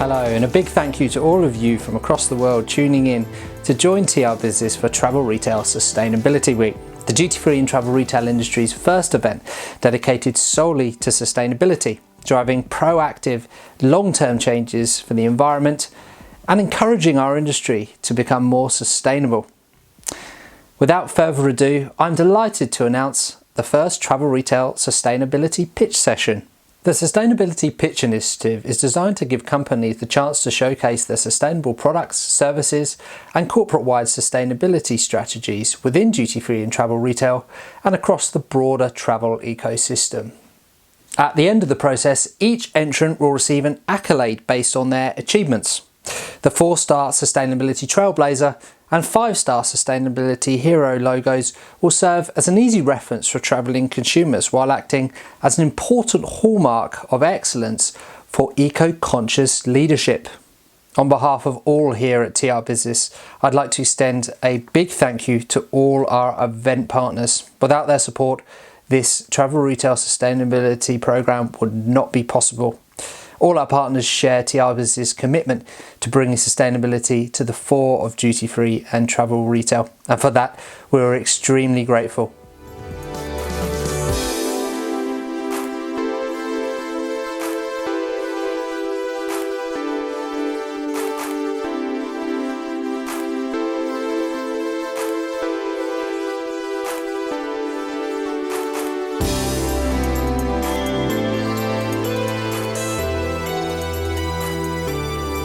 Hello, and a big thank you to all of you from across the world tuning in to join TR Business for Travel Retail Sustainability Week, the duty-free and travel retail industry's first event dedicated solely to sustainability, driving proactive, long-term changes for the environment and encouraging our industry to become more sustainable. Without further ado, I'm delighted to announce the first Travel Retail Sustainability Pitch Session. The Sustainability Pitch Initiative is designed to give companies the chance to showcase their sustainable products, services and corporate-wide sustainability strategies within duty-free and travel retail and across the broader travel ecosystem. At the end of the process, each entrant will receive an accolade based on their achievements. The 4-star Sustainability Trailblazer and 5-star Sustainability Hero logos will serve as an easy reference for travelling consumers while acting as an important hallmark of excellence for eco-conscious leadership. On behalf of all here at TR Business, I'd like to extend a big thank you to all our event partners. Without their support, this travel retail sustainability program would not be possible. All our partners share TR Business' commitment to bringing sustainability to the fore of duty-free and travel retail, and for that we're extremely grateful.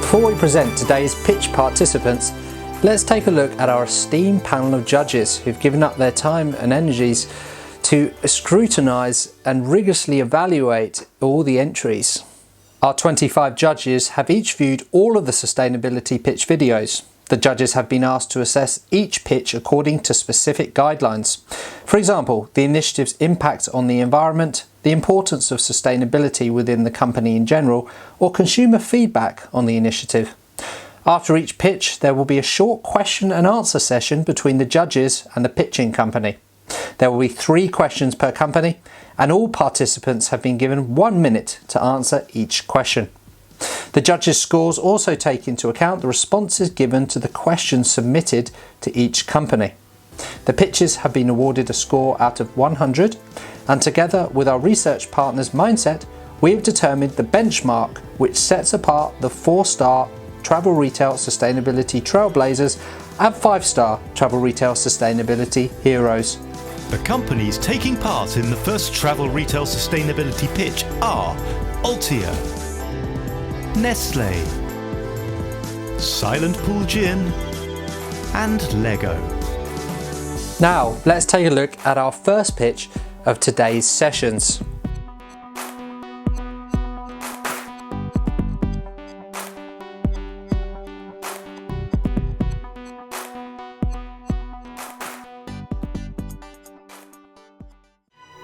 Before we present today's pitch participants, let's take a look at our esteemed panel of judges who've given up their time and energies to scrutinise and rigorously evaluate all the entries. Our 25 judges have each viewed all of the sustainability pitch videos. The judges have been asked to assess each pitch according to specific guidelines. For example, the initiative's impact on the environment, the importance of sustainability within the company in general, or consumer feedback on the initiative. After each pitch, there will be a short question and answer session between the judges and the pitching company. There will be 3 questions per company, and all participants have been given 1 minute to answer each question. The judges' scores also take into account the responses given to the questions submitted to each company. The pitches have been awarded a score out of 100, and together with our research partners Mindset, we have determined the benchmark which sets apart the 4-star Travel Retail Sustainability Trailblazers and 5-star Travel Retail Sustainability Heroes. The companies taking part in the first Travel Retail Sustainability Pitch are Altia, Nestle, Silent Pool Gin and Lego. Now let's take a look at our first pitch of today's sessions.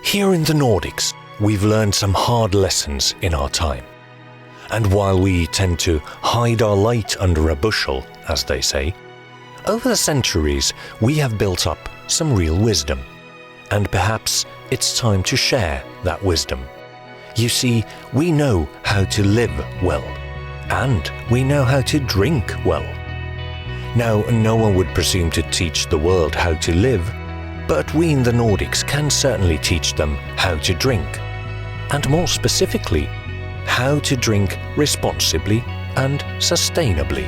Here in the Nordics, we've learned some hard lessons in our time. And while we tend to hide our light under a bushel, as they say, over the centuries we have built up some real wisdom. And perhaps it's time to share that wisdom. You see, we know how to live well, and we know how to drink well. Now, no one would presume to teach the world how to live, but we in the Nordics can certainly teach them how to drink. And more specifically, how to drink responsibly and sustainably.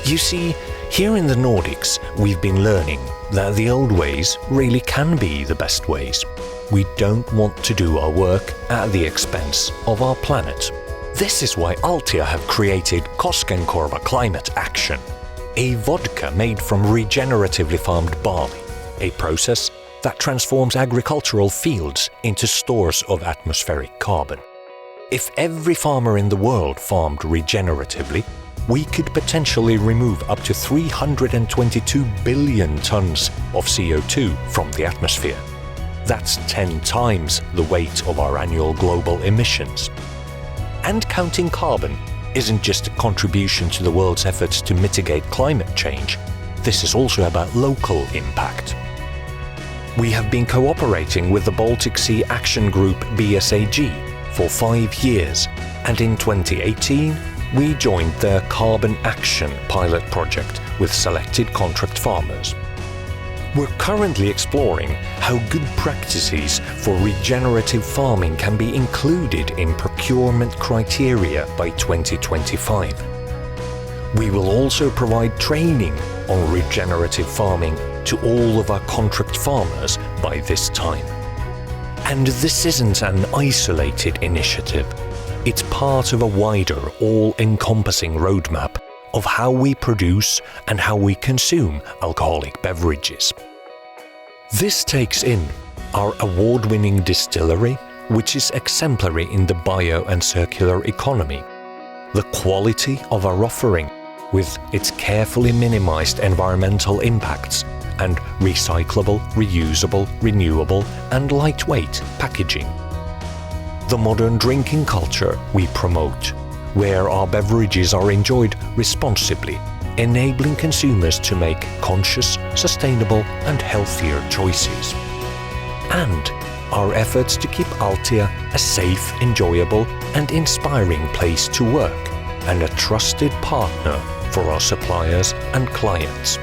You see, here in the Nordics, we've been learning that the old ways really can be the best ways. We don't want to do our work at the expense of our planet. This is why Altia have created Koskenkorva Climate Action, a vodka made from regeneratively farmed barley, a process that transforms agricultural fields into stores of atmospheric carbon. If every farmer in the world farmed regeneratively, we could potentially remove up to 322 billion tons of CO2 from the atmosphere. That's 10 times the weight of our annual global emissions. And counting carbon isn't just a contribution to the world's efforts to mitigate climate change. This is also about local impact. We have been cooperating with the Baltic Sea Action Group BSAG for 5 years, and in 2018 we joined their Carbon Action pilot project with selected contract farmers. We're currently exploring how good practices for regenerative farming can be included in procurement criteria by 2025. We will also provide training on regenerative farming to all of our contract farmers by this time. And this isn't an isolated initiative. It's part of a wider, all-encompassing roadmap of how we produce and how we consume alcoholic beverages. This takes in our award-winning distillery, which is exemplary in the bio and circular economy, the quality of our offering with its carefully minimized environmental impacts and recyclable, reusable, renewable and lightweight packaging. The modern drinking culture we promote, where our beverages are enjoyed responsibly, enabling consumers to make conscious, sustainable and healthier choices. And our efforts to keep Altia a safe, enjoyable and inspiring place to work and a trusted partner for our suppliers and clients.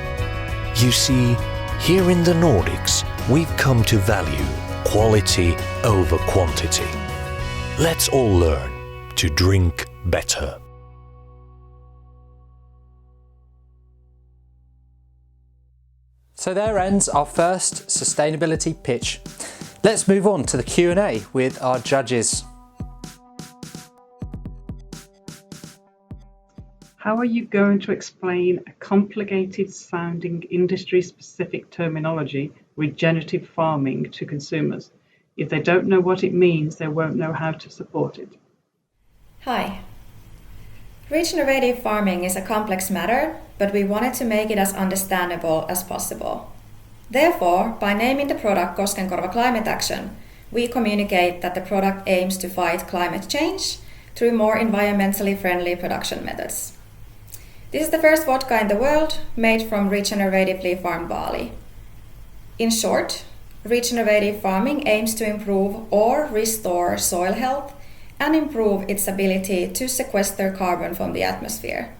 You see, here in the Nordics, we've come to value quality over quantity. Let's all learn to drink better. So there ends our first sustainability pitch. Let's move on to the Q&A with our judges. How are you going to explain a complicated sounding industry-specific terminology, regenerative farming, to consumers? If they don't know what it means, they won't know how to support it. Hi. Regenerative farming is a complex matter, but we wanted to make it as understandable as possible. Therefore, by naming the product Koskenkorva Climate Action, we communicate that the product aims to fight climate change through more environmentally friendly production methods. This is the first vodka in the world made from regeneratively farmed barley. In short, regenerative farming aims to improve or restore soil health and improve its ability to sequester carbon from the atmosphere.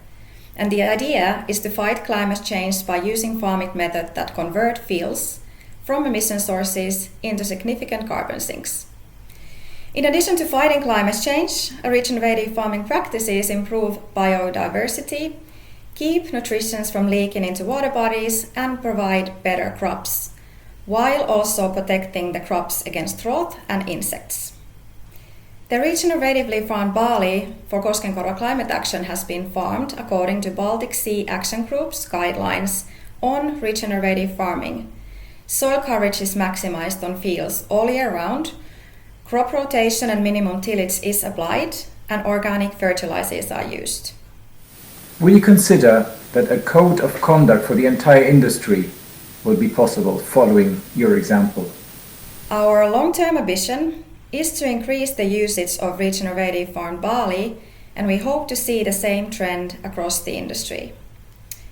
And the idea is to fight climate change by using farming methods that convert fields from emission sources into significant carbon sinks. In addition to fighting climate change, regenerative farming practices improve biodiversity, keep nutrition from leaking into water bodies, and provide better crops, while also protecting the crops against drought and insects. The regeneratively farmed barley for Koskenkorva Climate Action has been farmed according to Baltic Sea Action Group's guidelines on regenerative farming. Soil coverage is maximized on fields all year round, crop rotation and minimum tillage is applied, and organic fertilizers are used. Will you consider that a code of conduct for the entire industry will be possible following your example? Our long-term ambition is to increase the usage of regenerative farmed barley, and we hope to see the same trend across the industry.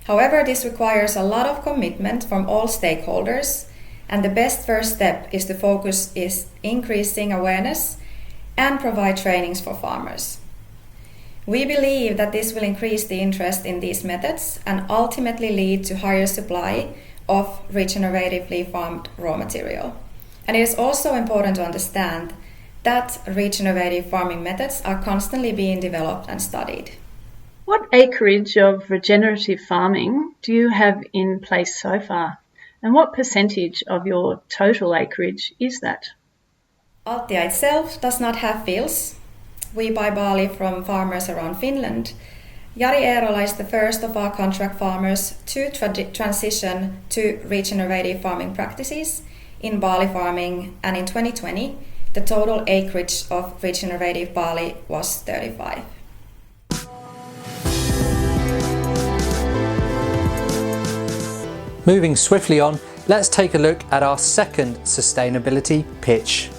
However, this requires a lot of commitment from all stakeholders, and the best first step is to focus is increasing awareness and provide trainings for farmers. We believe that this will increase the interest in these methods and ultimately lead to higher supply of regeneratively farmed raw material. And it is also important to understand that regenerative farming methods are constantly being developed and studied. What acreage of regenerative farming do you have in place so far? And what percentage of your total acreage is that? Altia itself does not have fields. We buy barley from farmers around Finland. Jari Eerola is the first of our contract farmers to transition to regenerative farming practices in barley farming, and in 2020, the total acreage of regenerative barley was 35. Moving swiftly on, let's take a look at our second sustainability pitch.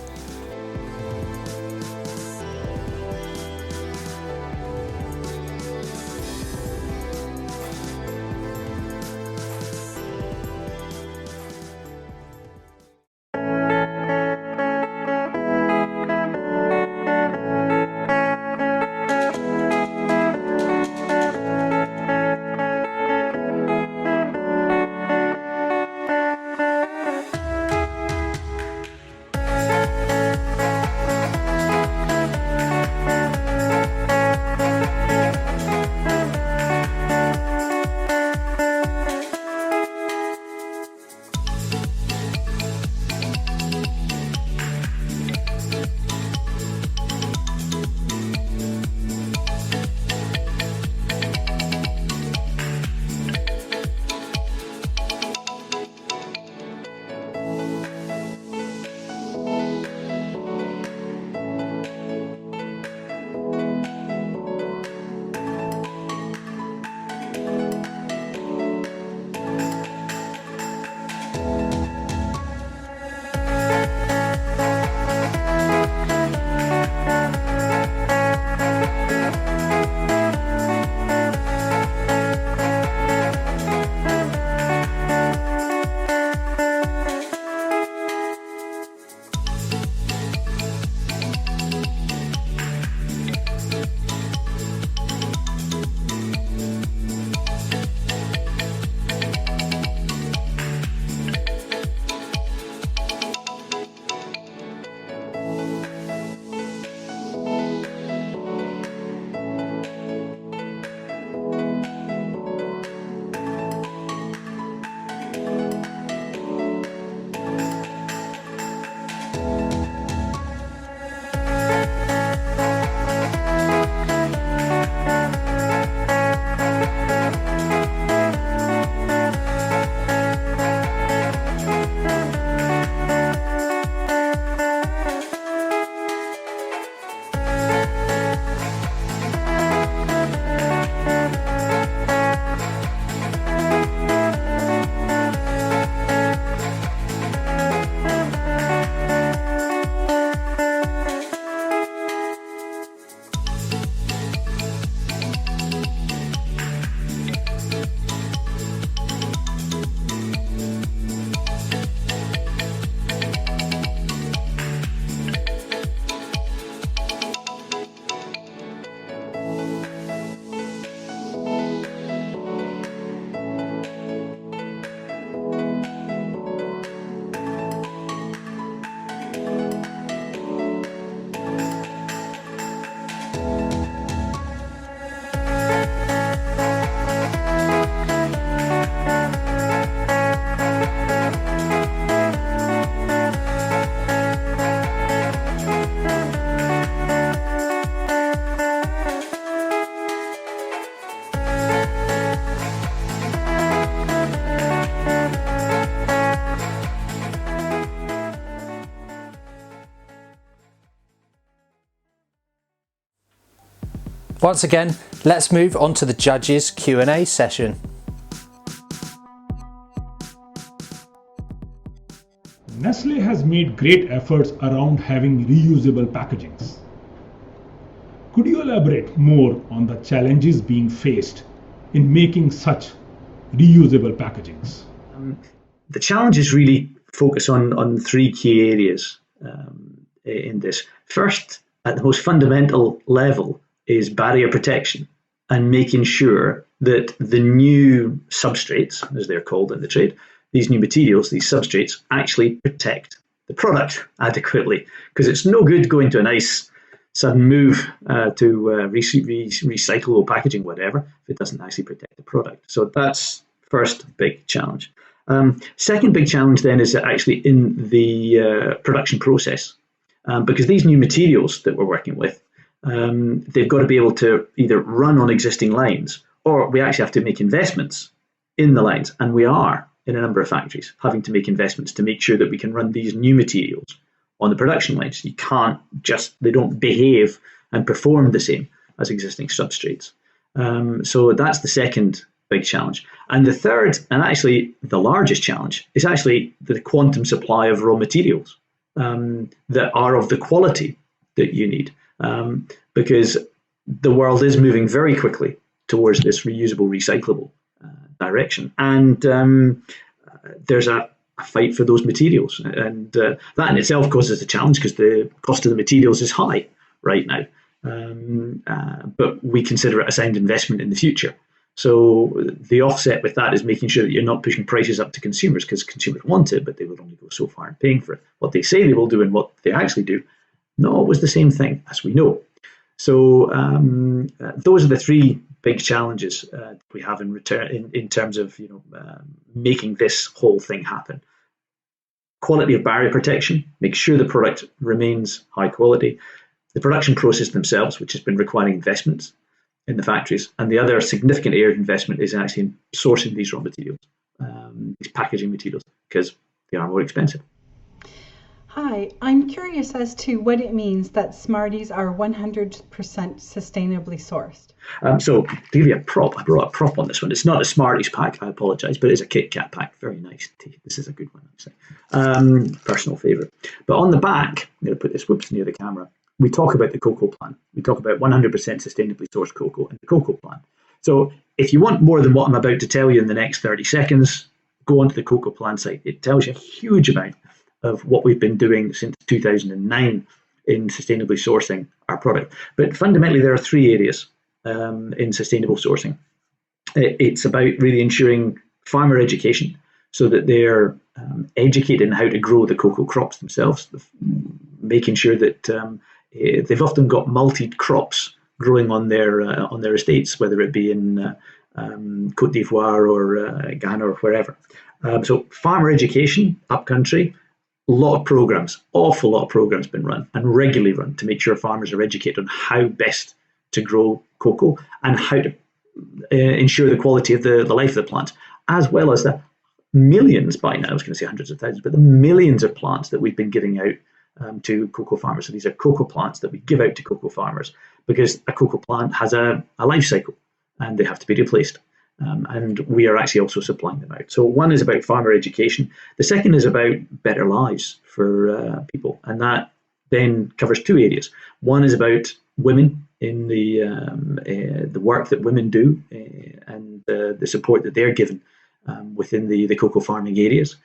Once again, let's move on to the judges' Q&A session. Nestle has made great efforts around having reusable packagings. Could you elaborate more on the challenges being faced in making such reusable packagings? The challenges really focus on three key areas in this. First, at the most fundamental level, is barrier protection and making sure that the new substrates, as they're called in the trade, these new materials, these substrates, actually protect the product adequately. Because it's no good going to a nice sudden move to recyclable packaging, whatever, if it doesn't actually protect the product. So that's first big challenge. Second big challenge then is actually in the production process. Because these new materials that we're working with, they've got to be able to either run on existing lines, or we actually have to make investments in the lines. And we are, in a number of factories, having to make investments to make sure that we can run these new materials on the production lines. You can't just, they don't behave and perform the same as existing substrates. So that's the second big challenge. And the third, and actually the largest challenge, is actually the quantum supply of raw materials that are of the quality that you need. Because the world is moving very quickly towards this reusable, recyclable direction. And there's a fight for those materials. And that in itself causes a challenge because the cost of the materials is high right now. But we consider it a sound investment in the future. So the offset with that is making sure that you're not pushing prices up to consumers, because consumers want it, but they will only go so far in paying for it. What they say they will do and what they actually do, not always the same thing, as we know. So those are the three big challenges we have in terms of making this whole thing happen. Quality of barrier protection, make sure the product remains high quality. The production process themselves, which has been requiring investments in the factories, and the other significant area of investment is actually in sourcing these raw materials, these packaging materials, because they are more expensive. Hi, I'm curious as to what it means that Smarties are 100% sustainably sourced. So to give you a prop, I brought a prop on this one. It's not a Smarties pack, I apologise, but it's a Kit Kat pack. Very nice. This is a good one, actually. Personal favourite. But on the back, I'm going to put this near the camera. We talk about the cocoa plan. We talk about 100% sustainably sourced cocoa and the cocoa plan. So if you want more than what I'm about to tell you in the next 30 seconds, go onto the cocoa plan site. It tells you a huge amount of what we've been doing since 2009 in sustainably sourcing our product. But fundamentally, there are three areas in sustainable sourcing. It's about really ensuring farmer education so that they're educated in how to grow the cocoa crops themselves, making sure that they've often got multi-crops growing on their estates, whether it be in Côte d'Ivoire or Ghana or wherever. So farmer education, upcountry, awful lot of programs been run and regularly run to make sure farmers are educated on how best to grow cocoa and how to ensure the quality of the life of the plant, as well as the millions by now, I was going to say hundreds of thousands, but the millions of plants that we've been giving out to cocoa farmers. So these are cocoa plants that we give out to cocoa farmers because a cocoa plant has a life cycle and they have to be replaced. And we are actually also supplying them out. So one is about farmer education. The second is about better lives for people. And that then covers two areas. One is about women in the work that women do and the support that they're given within the cocoa farming areas.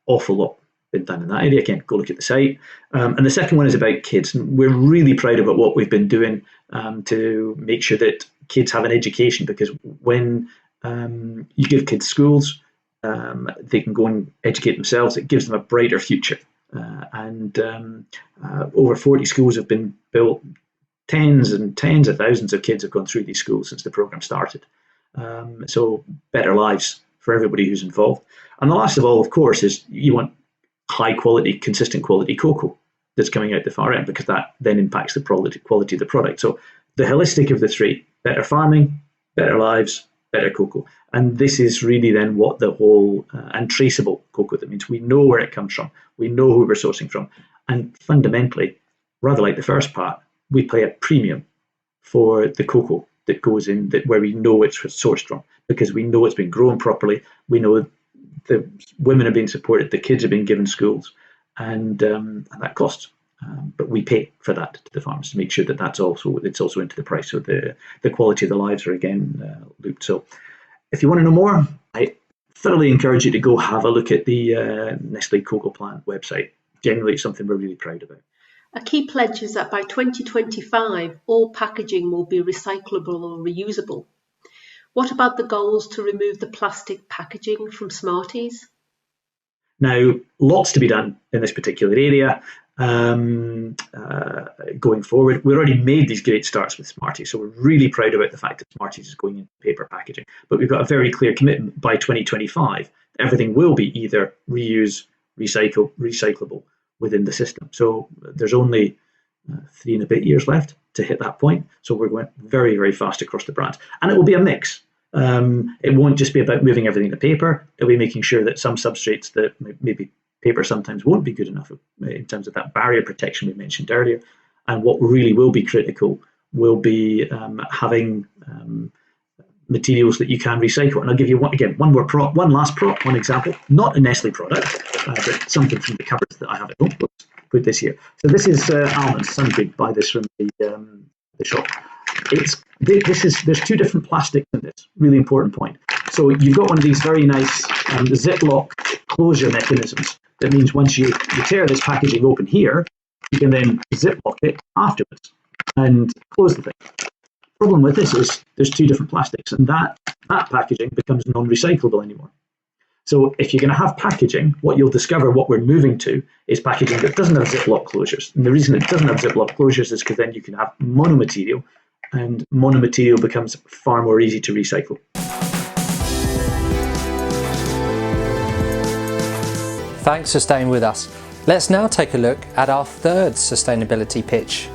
Awful lot been done in that area. Again, go look at the site. And the second one is about kids. And we're really proud about what we've been doing to make sure that kids have an education, because when you give kids schools, they can go and educate themselves. It gives them a brighter future. And over 40 schools have been built, tens and tens of thousands of kids have gone through these schools since the programme started. So better lives for everybody who's involved. And the last of all, of course, is you want high quality, consistent quality cocoa that's coming out the far end, because that then impacts the quality of the product. So the holistic of the three: better farming, better lives, better cocoa. And this is really then what the whole and traceable cocoa. That means we know where it comes from, we know who we're sourcing from, and fundamentally, rather like the first part, we pay a premium for the cocoa that goes in, that where we know it's sourced from, because we know it's been grown properly, we know the women are being supported, the kids are being given schools, and that costs. But we pay for that to the farmers to make sure that it's also into the price, so the quality of the lives are again looped. So if you want to know more, I thoroughly encourage you to go have a look at the Nestle Cocoa Plant website. Generally, it's something we're really proud about. A key pledge is that by 2025, all packaging will be recyclable or reusable. What about the goals to remove the plastic packaging from Smarties? Now, lots to be done in this particular area. Going forward, we already made these great starts with Smarties, so we're really proud about the fact that Smarties is going into paper packaging. But we've got a very clear commitment by 2025. Everything will be either reuse, recyclable within the system. So there's only 3 and a bit years left to hit that point. So we're going very, very fast across the brand. And it will be a mix. It won't just be about moving everything to paper. It'll be making sure that some substrates that maybe paper sometimes won't be good enough in terms of that barrier protection we mentioned earlier. And what really will be critical will be having materials that you can recycle. And I'll give you one example, not a Nestle product, but something from the cupboards that I have at home. Put this here. So this is almonds. Somebody could buy this from the shop. There's 2 different plastics in this. Really important point. So you've got one of these very nice Ziploc closure mechanisms. That means once you tear this packaging open here, you can then Ziploc it afterwards and close the thing. Problem with this is there's 2 different plastics, and that packaging becomes non-recyclable anymore. So if you're going to have packaging, what you'll discover, what we're moving to, is packaging that doesn't have Ziploc closures. And the reason it doesn't have Ziploc closures is because then you can have monomaterial, and monomaterial becomes far more easy to recycle. Thanks for staying with us. Let's now take a look at our third sustainability pitch.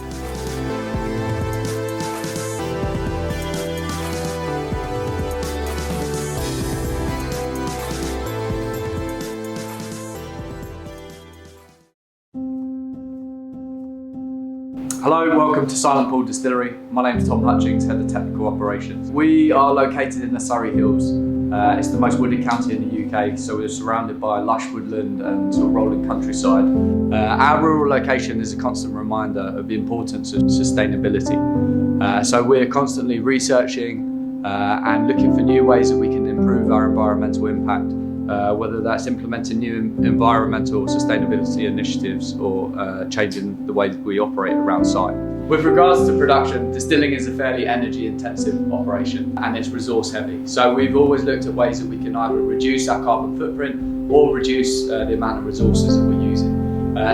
Hello, welcome to Silent Pool Distillery. My name is Tom Hutchings, Head of Technical Operations. We are located in the Surrey Hills. It's the most wooded county in the UK, so we're surrounded by lush woodland and sort of rolling countryside. Our rural location is a constant reminder of the importance of sustainability. So we're constantly researching and looking for new ways that we can improve our environmental impact, whether that's implementing new environmental sustainability initiatives or changing the way that we operate around site. With regards to production, distilling is a fairly energy intensive operation and it's resource heavy. So we've always looked at ways that we can either reduce our carbon footprint or reduce the amount of resources that we're using.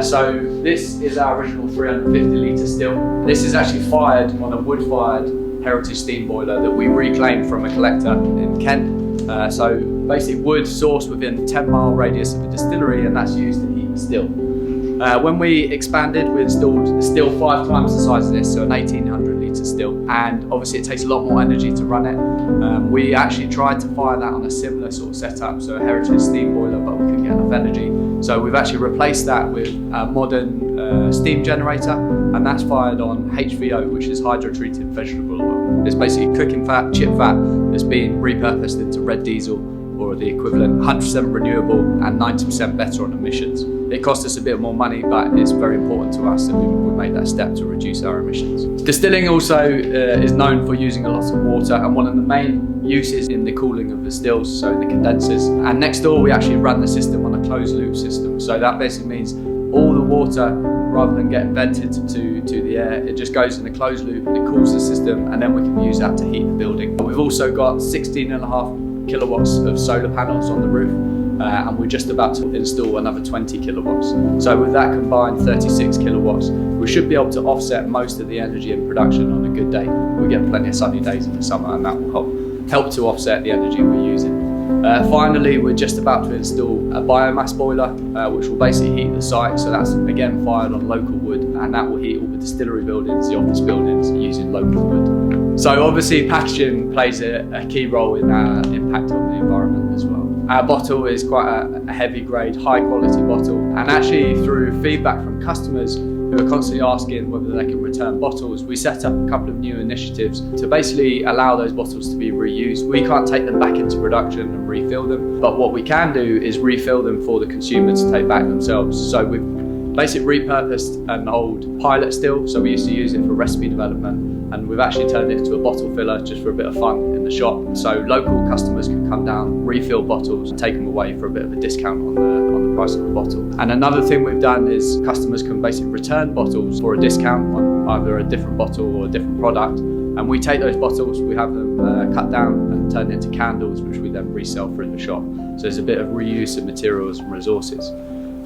So this is our original 350 litre still. This is actually fired on a wood-fired heritage steam boiler that we reclaimed from a collector in Kent. So basically wood sourced within a 10-mile radius of the distillery, and that's used to heat the still. When we expanded, we installed a still 5 times the size of this, so an 1800 litre still, and obviously it takes a lot more energy to run it. We actually tried to fire that on a similar sort of setup, so a heritage steam boiler, but we couldn't get enough energy. So we've actually replaced that with a modern steam generator, and that's fired on HVO, which is hydro-treated vegetable oil. It's basically cooking fat, chip fat, that's being repurposed into red diesel, or the equivalent, 100% renewable and 90% better on emissions. It costs us a bit more money, but it's very important to us that we make that step to reduce our emissions. Distilling also is known for using a lot of water, and one of the main uses in the cooling of the stills, so in the condensers. And next door we actually run the system on a closed loop system. So that basically means all the water, rather than getting vented to the air, it just goes in a closed loop and it cools the system, and then we can use that to heat the building. We've also got 16.5 kilowatts of solar panels on the roof, and we're just about to install another 20 kilowatts. So with that combined 36 kilowatts, we should be able to offset most of the energy in production on a good day. We get plenty of sunny days in the summer, and that will help to offset the energy we're using. Finally, we're just about to install a biomass boiler, which will basically heat the site. So that's again fired on local wood, and that will heat all the distillery buildings, the office buildings, using local wood. So obviously packaging plays a key role in our impact on the environment as well. Our bottle is quite a heavy grade, high quality bottle, and actually through feedback from customers who are constantly asking whether they can return bottles, we set up a couple of new initiatives to basically allow those bottles to be reused. We can't take them back into production and refill them, but what we can do is refill them for the consumer to take back themselves. So we've basically repurposed an old pilot still, so we used to use it for recipe development, and we've actually turned it into a bottle filler just for a bit of fun in the shop. So local customers can come down, refill bottles, and take them away for a bit of a discount on the price of the bottle. And another thing we've done is customers can basically return bottles for a discount on either a different bottle or a different product. And we take those bottles, we have them cut down and turned into candles, which we then resell for in the shop. So there's a bit of reuse of materials and resources.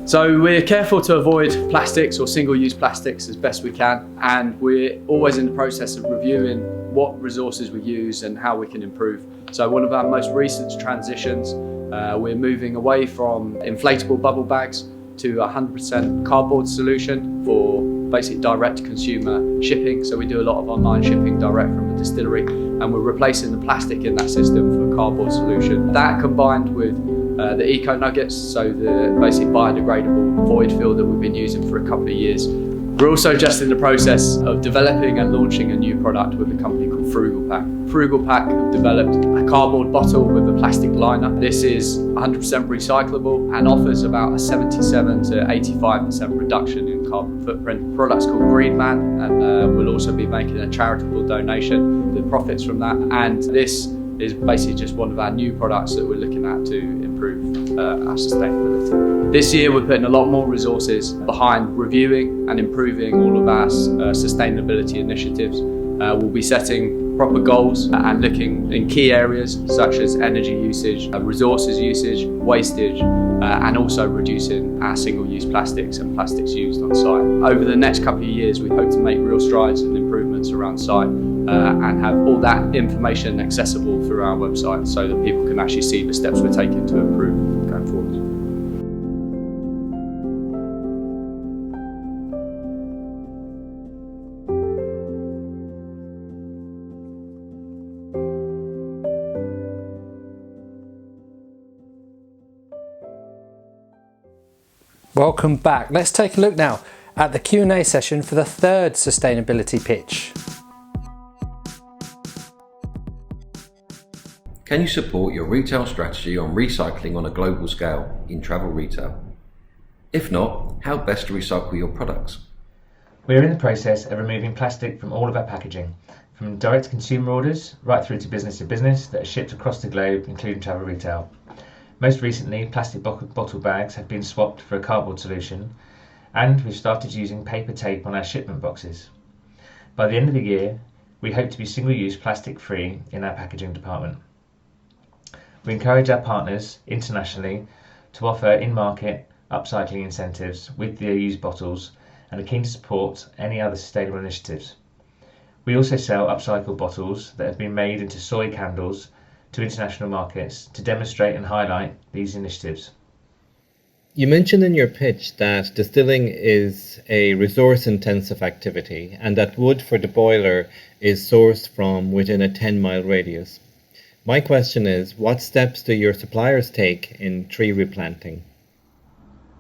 So we're careful to avoid plastics or single-use plastics as best we can, and we're always in the process of reviewing what resources we use and how we can improve. So one of our most recent transitions, we're moving away from inflatable bubble bags to 100% cardboard solution for basic direct consumer shipping. So we do a lot of online shipping direct from the distillery, and we're replacing the plastic in that system for a cardboard solution. That combined with the eco nuggets, so the basic biodegradable void fill that we've been using for a couple of years. We're also just in the process of developing and launching a new product with a company called Frugal Pack. Frugal Pack have developed a cardboard bottle with a plastic liner. This is 100% recyclable and offers about a 77 to 85% reduction in carbon footprint. The product's called Green Man, and we'll also be making a charitable donation, the profits from that. And this is basically just one of our new products that we're looking at to improve our sustainability. This year we're putting a lot more resources behind reviewing and improving all of our sustainability initiatives. We'll be setting proper goals and looking in key areas such as energy usage, resources usage, wastage, and also reducing our single-use plastics and plastics used on site. Over the next couple of years we hope to make real strides and improvements around site and have all that information accessible through our website so that people can actually see the steps we're taking to improve going forward. Welcome back. Let's take a look now at the Q&A session for the third sustainability pitch. Can you support your retail strategy on recycling on a global scale in travel retail? If not, how best to recycle your products? We're in the process of removing plastic from all of our packaging, from direct consumer orders right through to business that are shipped across the globe, including travel retail. Most recently, plastic bottle bags have been swapped for a cardboard solution, and we've started using paper tape on our shipment boxes. By the end of the year, we hope to be single-use plastic free in our packaging department. We encourage our partners internationally to offer in-market upcycling incentives with their used bottles and are keen to support any other sustainable initiatives. We also sell upcycled bottles that have been made into soy candles to international markets to demonstrate and highlight these initiatives. You mentioned in your pitch that distilling is a resource-intensive activity and that wood for the boiler is sourced from within a 10-mile radius. My question is, what steps do your suppliers take in tree replanting?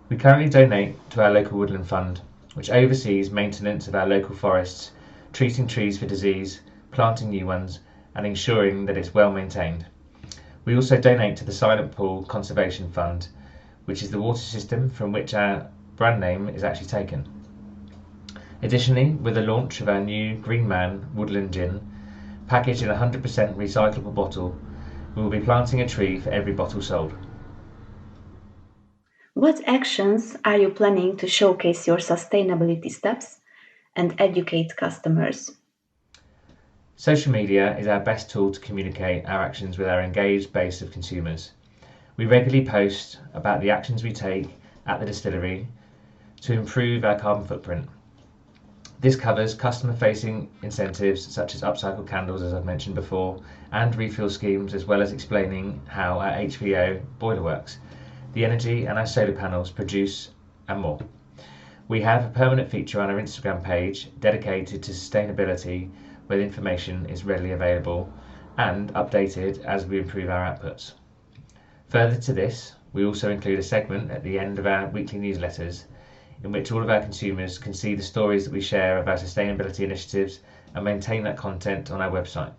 We currently donate to our local woodland fund, which oversees maintenance of our local forests, treating trees for disease, planting new ones, and ensuring that it's well maintained. We also donate to the Silent Pool Conservation Fund, which is the water system from which our brand name is actually taken. Additionally, with the launch of our new Green Man Woodland Gin, packaged in a 100% recyclable bottle, we will be planting a tree for every bottle sold. What actions are you planning to showcase your sustainability steps and educate customers? Social media is our best tool to communicate our actions with our engaged base of consumers. We regularly post about the actions we take at the distillery to improve our carbon footprint. This covers customer-facing incentives such as upcycled candles, as I've mentioned before, and refill schemes, as well as explaining how our HVO boiler works, the energy and our solar panels produce, and more. We have a permanent feature on our Instagram page dedicated to sustainability, where the information is readily available and updated as we improve our outputs. Further to this, we also include a segment at the end of our weekly newsletters in which all of our consumers can see the stories that we share of our sustainability initiatives and maintain that content on our website.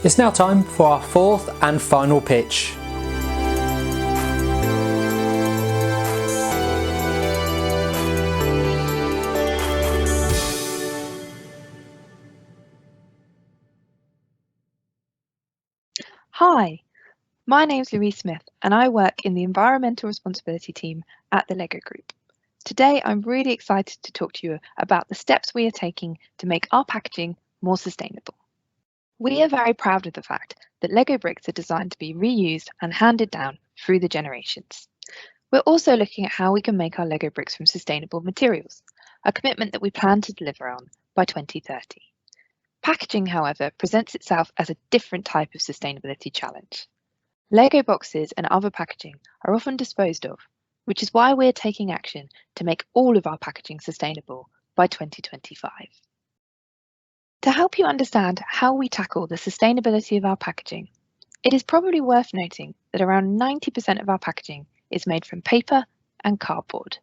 It's now time for our fourth and final pitch. Hi, my name's Louise Smith and I work in the Environmental Responsibility team at the LEGO Group. Today I'm really excited to talk to you about the steps we are taking to make our packaging more sustainable. We are very proud of the fact that LEGO bricks are designed to be reused and handed down through the generations. We're also looking at how we can make our LEGO bricks from sustainable materials, a commitment that we plan to deliver on by 2030. Packaging, however, presents itself as a different type of sustainability challenge. LEGO boxes and other packaging are often disposed of, which is why we're taking action to make all of our packaging sustainable by 2025. To help you understand how we tackle the sustainability of our packaging, it is probably worth noting that around 90% of our packaging is made from paper and cardboard.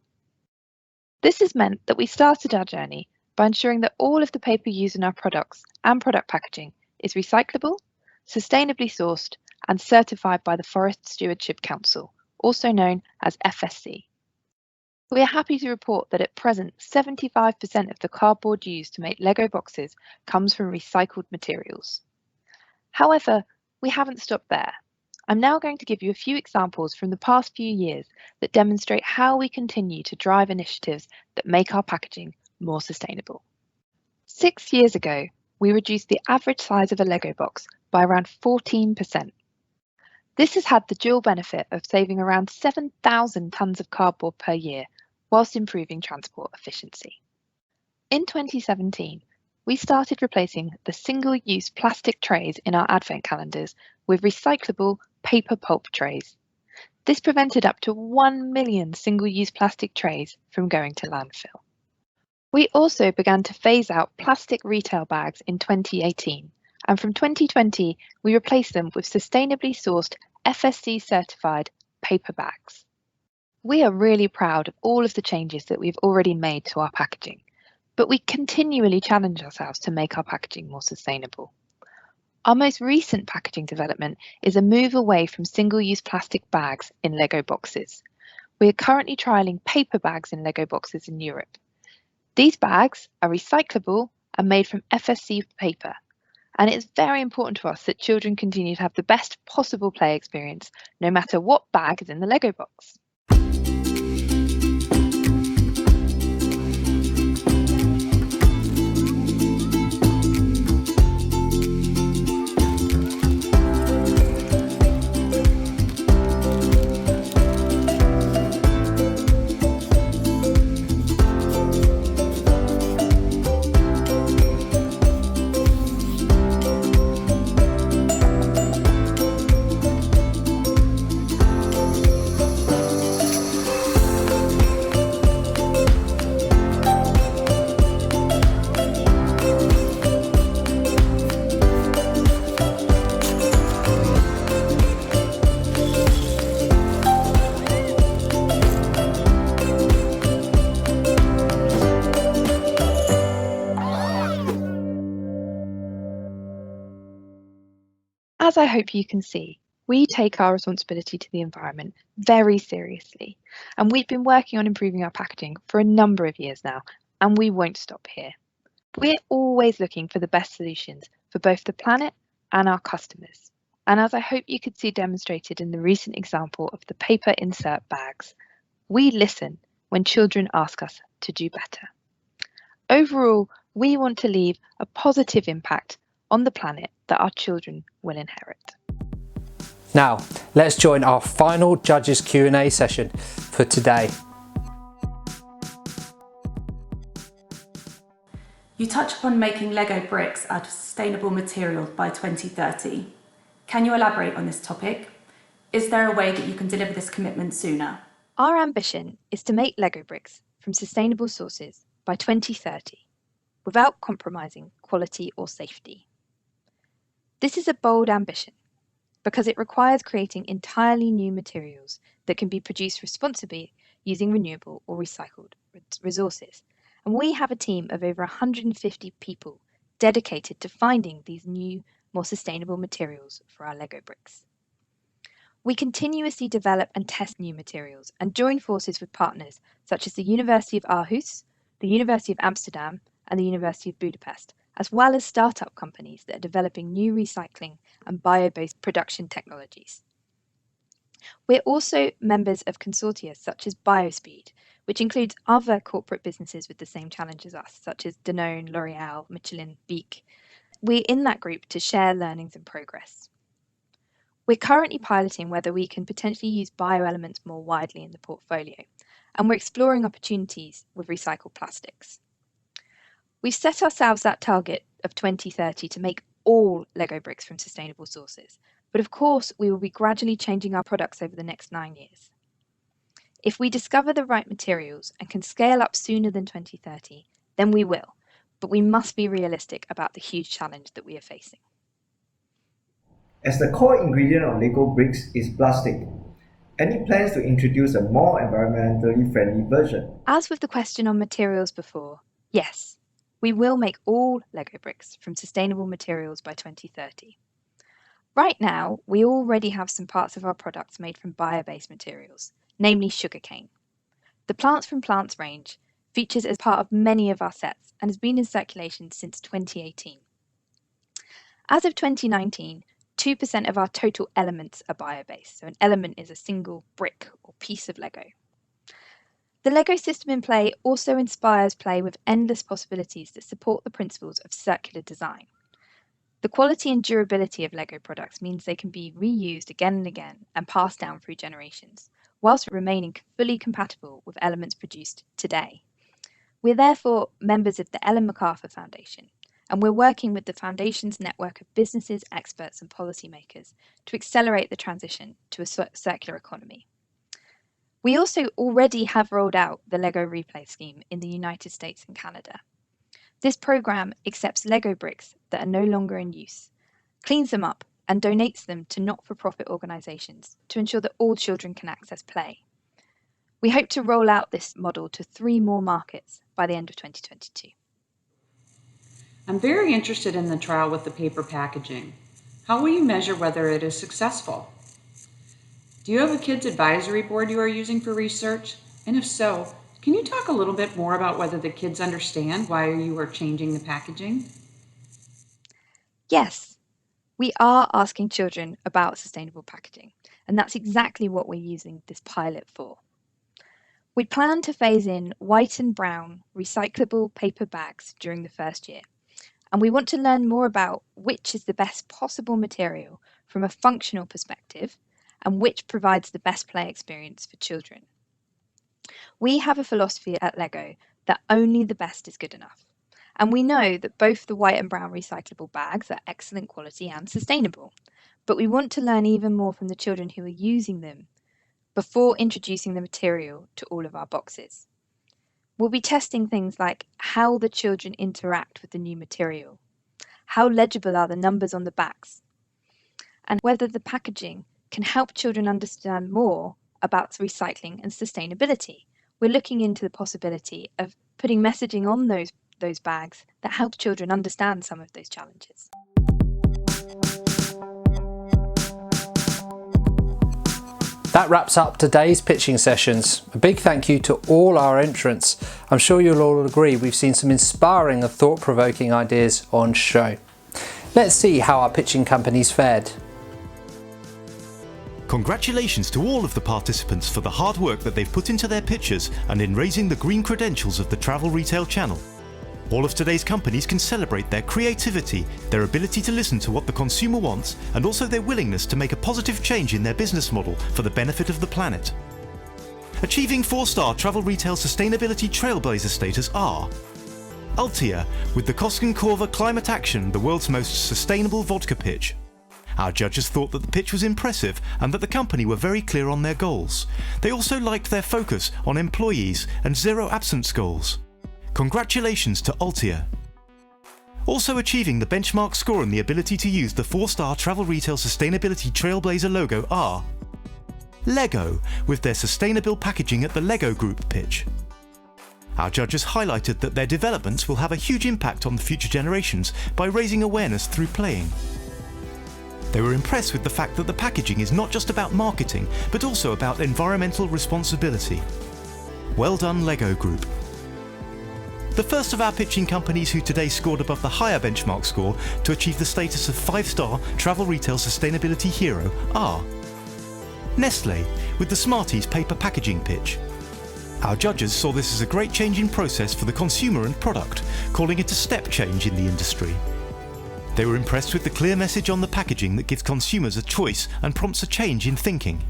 This has meant that we started our journey by ensuring that all of the paper used in our products and product packaging is recyclable, sustainably sourced, and certified by the Forest Stewardship Council, also known as FSC. We are happy to report that at present 75% of the cardboard used to make LEGO boxes comes from recycled materials. However, we haven't stopped there. I'm now going to give you a few examples from the past few years that demonstrate how we continue to drive initiatives that make our packaging more sustainable. 6 years ago, we reduced the average size of a LEGO box by around 14%. This has had the dual benefit of saving around 7,000 tonnes of cardboard per year, whilst improving transport efficiency. In 2017, we started replacing the single-use plastic trays in our advent calendars with recyclable paper pulp trays. This prevented up to 1 million single-use plastic trays from going to landfill. We also began to phase out plastic retail bags in 2018, and from 2020 we replaced them with sustainably sourced FSC certified paper bags. We are really proud of all of the changes that we've already made to our packaging, but we continually challenge ourselves to make our packaging more sustainable. Our most recent packaging development is a move away from single-use plastic bags in LEGO boxes. We are currently trialling paper bags in LEGO boxes in Europe. These bags are recyclable and made from FSC paper, and it is very important to us that children continue to have the best possible play experience, no matter what bag is in the LEGO box. As I hope you can see, we take our responsibility to the environment very seriously, and we've been working on improving our packaging for a number of years now, and we won't stop here. We're always looking for the best solutions for both the planet and our customers. And as I hope you could see demonstrated in the recent example of the paper insert bags, we listen when children ask us to do better. Overall, we want to leave a positive impact on the planet that our children will inherit. Now, let's join our final judges Q&A session for today. You touch upon making Lego bricks out of sustainable materials by 2030. Can you elaborate on this topic? Is there a way that you can deliver this commitment sooner? Our ambition is to make Lego bricks from sustainable sources by 2030, without compromising quality or safety. This is a bold ambition because it requires creating entirely new materials that can be produced responsibly using renewable or recycled resources. And we have a team of over 150 people dedicated to finding these new, more sustainable materials for our Lego bricks. We continuously develop and test new materials and join forces with partners such as the University of Aarhus, the University of Amsterdam, and the University of Budapest, as well as startup companies that are developing new recycling and bio-based production technologies. We're also members of consortia such as BioSpeed, which includes other corporate businesses with the same challenge as us, such as Danone, L'Oreal, Michelin, Beek. We're in that group to share learnings and progress. We're currently piloting whether we can potentially use bioelements more widely in the portfolio, and we're exploring opportunities with recycled plastics. We've set ourselves that target of 2030 to make all Lego bricks from sustainable sources, but of course we will be gradually changing our products over the next 9 years. If we discover the right materials and can scale up sooner than 2030, then we will, but we must be realistic about the huge challenge that we are facing. As the core ingredient of Lego bricks is plastic, any plans to introduce a more environmentally friendly version? As with the question on materials before, yes, we will make all Lego bricks from sustainable materials by 2030. Right now, we already have some parts of our products made from bio-based materials, namely sugarcane. The Plants from Plants range features as part of many of our sets and has been in circulation since 2018. As of 2019, 2% of our total elements are bio-based, so an element is a single brick or piece of Lego. The Lego system in play also inspires play with endless possibilities that support the principles of circular design. The quality and durability of Lego products means they can be reused again and again and passed down through generations, whilst remaining fully compatible with elements produced today. We're therefore members of the Ellen MacArthur Foundation, and we're working with the Foundation's network of businesses, experts and policymakers to accelerate the transition to a circular economy. We also already have rolled out the Lego Replay scheme in the United States and Canada. This programme accepts Lego bricks that are no longer in use, cleans them up and donates them to not-for-profit organisations to ensure that all children can access play. We hope to roll out this model to 3 more markets by the end of 2022. I'm very interested in the trial with the paper packaging. How will you measure whether it is successful? Do you have a kids advisory board you are using for research? And if so, can you talk a little bit more about whether the kids understand why you are changing the packaging? Yes, we are asking children about sustainable packaging, and that's exactly what we're using this pilot for. We plan to phase in white and brown recyclable paper bags during the first year, and we want to learn more about which is the best possible material from a functional perspective and which provides the best play experience for children. We have a philosophy at Lego that only the best is good enough, and we know that both the white and brown recyclable bags are excellent quality and sustainable, but we want to learn even more from the children who are using them before introducing the material to all of our boxes. We'll be testing things like how the children interact with the new material, how legible are the numbers on the backs, and whether the packaging can help children understand more about recycling and sustainability. We're looking into the possibility of putting messaging on those bags that help children understand some of those challenges. That wraps up today's pitching sessions. A big thank you to all our entrants. I'm sure you'll all agree we've seen some inspiring and thought-provoking ideas on show. Let's see how our pitching companies fared. Congratulations to all of the participants for the hard work that they've put into their pitches and in raising the green credentials of the travel retail channel. All of today's companies can celebrate their creativity, their ability to listen to what the consumer wants, and also their willingness to make a positive change in their business model for the benefit of the planet. Achieving 4-star travel retail sustainability trailblazer status are Altia, with the Koskenkorva Climate Action, the world's most sustainable vodka pitch. Our judges thought that the pitch was impressive and that the company were very clear on their goals. They also liked their focus on employees and zero absence goals. Congratulations to Altia. Also achieving the benchmark score and the ability to use the 4-star Travel Retail Sustainability Trailblazer logo are Lego, with their sustainable packaging at the Lego Group pitch. Our judges highlighted that their developments will have a huge impact on the future generations by raising awareness through playing. They were impressed with the fact that the packaging is not just about marketing, but also about environmental responsibility. Well done, Lego Group. The first of our pitching companies who today scored above the higher benchmark score to achieve the status of 5-star Travel Retail Sustainability Hero are Nestle, with the Smarties paper packaging pitch. Our judges saw this as a great change in process for the consumer and product, calling it a step change in the industry. They were impressed with the clear message on the packaging that gives consumers a choice and prompts a change in thinking.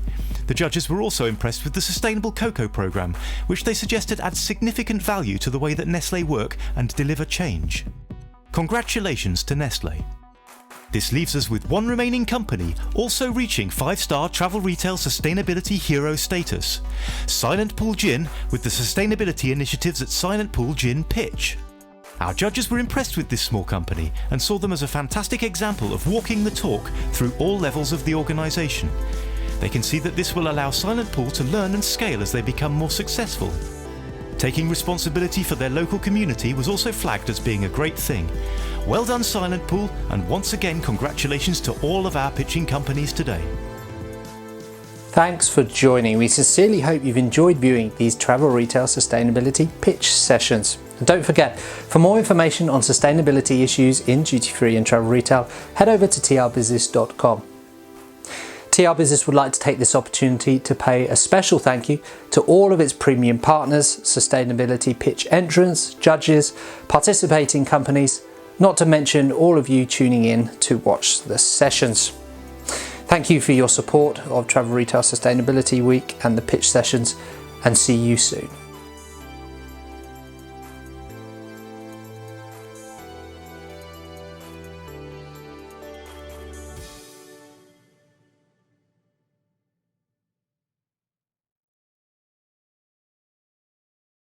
The judges were also impressed with the Sustainable Cocoa programme, which they suggested adds significant value to the way that Nestle work and deliver change. Congratulations to Nestle. This leaves us with one remaining company also reaching 5-star Travel Retail Sustainability Hero status. Silent Pool Gin, with the sustainability initiatives at Silent Pool Gin pitch. Our judges were impressed with this small company and saw them as a fantastic example of walking the talk through all levels of the organisation. They can see that this will allow Silent Pool to learn and scale as they become more successful. Taking responsibility for their local community was also flagged as being a great thing. Well done, Silent Pool, and once again congratulations to all of our pitching companies today. Thanks for joining. We sincerely hope you've enjoyed viewing these travel retail sustainability pitch sessions. And don't forget, for more information on sustainability issues in duty-free and travel retail, head over to trbusiness.com. TR Business would like to take this opportunity to pay a special thank you to all of its premium partners, sustainability pitch entrants, judges, participating companies, not to mention all of you tuning in to watch the sessions. Thank you for your support of Travel Retail Sustainability Week and the pitch sessions, and see you soon.